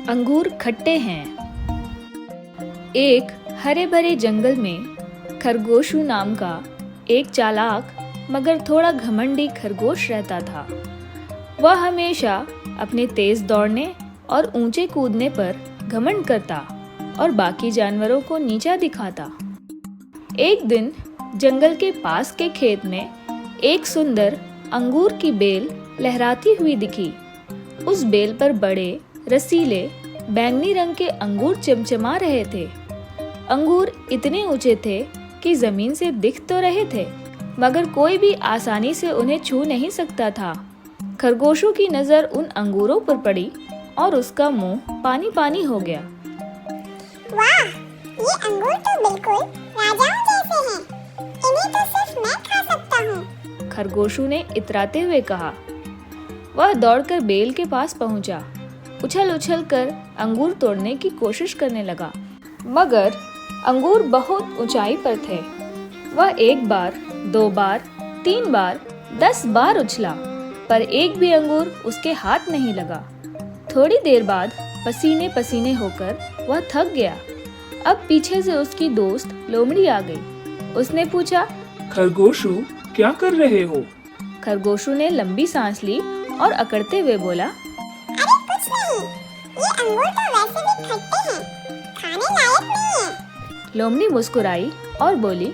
अंगूर खट्टे हैं। एक हरे भरे जंगल में खरगोशू नाम का एक चालाक मगर थोड़ा घमंडी खरगोश रहता था। वह हमेशा अपने तेज दौड़ने और ऊंचे कूदने पर घमंड करता और बाकी जानवरों को नीचा दिखाता। एक दिन जंगल के पास के खेत में एक सुंदर अंगूर की बेल लहराती हुई दिखी। उस बेल पर बड़े रसीले बैंगनी रंग के अंगूर चमचमा रहे थे। अंगूर इतने ऊंचे थे कि जमीन से दिख तो रहे थे, मगर कोई भी आसानी से उन्हें छू नहीं सकता था। खरगोशों की नजर उन अंगूरों पर पड़ी और उसका मुंह पानी पानी हो गया। वाह, ये अंगूर तो बिल्कुल राजाओं जैसे हैं। इन्हें तो सिर्फ मैं खा सकता हूँ। खरगोशू ने इतराते हुए कहा। वह दौड़कर बेल के पास पहुंचा, उछल उछल कर अंगूर तोड़ने की कोशिश करने लगा, मगर अंगूर बहुत ऊंचाई पर थे। वह एक बार, 2 बार, 3 बार, 10 बार उछला, पर एक भी अंगूर उसके हाथ नहीं लगा। थोड़ी देर बाद पसीने पसीने होकर वह थक गया। अब पीछे से उसकी दोस्त लोमड़ी आ गई। उसने पूछा, खरगोशू, क्या कर रहे हो? खरगोशू ने लंबी सांस ली और अकड़ते हुए बोला, अरे कुछ नहीं, ये अंगूर तो वैसे भी खट्टे हैं, खाने लायक नहीं है। लोमड़ी मुस्कुराई और बोली,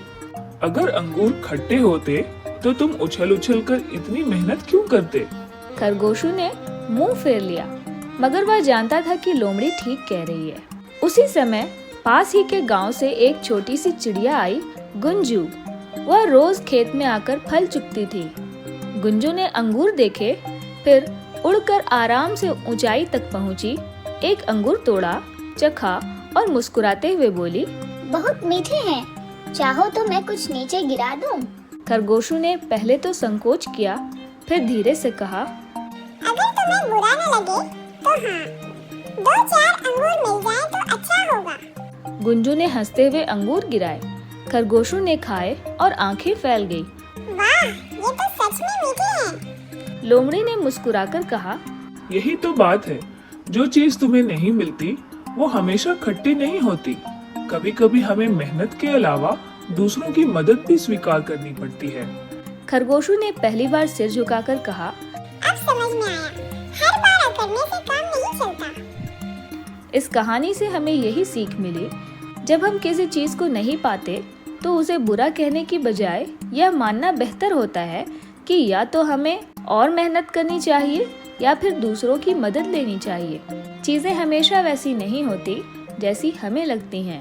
अगर अंगूर खट्टे होते तो तुम उछल उछल कर इतनी मेहनत क्यों करते? खरगोशू ने मुंह फेर लिया, मगर वह जानता था कि लोमड़ी ठीक कह रही है। उसी समय पास ही के गांव से एक छोटी सी चिड़िया आई, गुंजू। वह रोज खेत में आकर फल चुगती थी। गुंजू ने अंगूर देखे, फिर उड़कर आराम से ऊंचाई तक पहुंची, एक अंगूर तोड़ा, चखा और मुस्कुराते हुए बोली, बहुत मीठे हैं, चाहो तो मैं कुछ नीचे गिरा दूं? खरगोशू ने पहले तो संकोच किया, फिर धीरे से कहा, अगर तुम्हें बुरा न लगे तो हाँ, 2-4 अंगूर मिल जाए तो अच्छा होगा। गुंजू ने हंसते हुए अंगूर गिराए। खरगोशू ने खाए और आंखें फैल गई। वाह, ये तो सच में मीठे हैं। लोमड़ी ने मुस्कुराकर कहा, यही तो बात है, जो चीज तुम्हें नहीं मिलती वो हमेशा खट्टी नहीं होती। कभी कभी हमें मेहनत के अलावा दूसरों की मदद भी स्वीकार करनी पड़ती है। खरगोशू ने पहली बार सिर झुकाकर कहा, अब समझ में आया, हर बार अकड़ने से काम नहीं चलता। इस कहानी से हमें यही सीख मिली, जब हम किसी चीज को नहीं पाते तो उसे बुरा कहने की बजाय यह मानना बेहतर होता है कि या तो हमें और मेहनत करनी चाहिए या फिर दूसरों की मदद लेनी चाहिए। चीजें हमेशा वैसी नहीं होती जैसी हमें लगती हैं।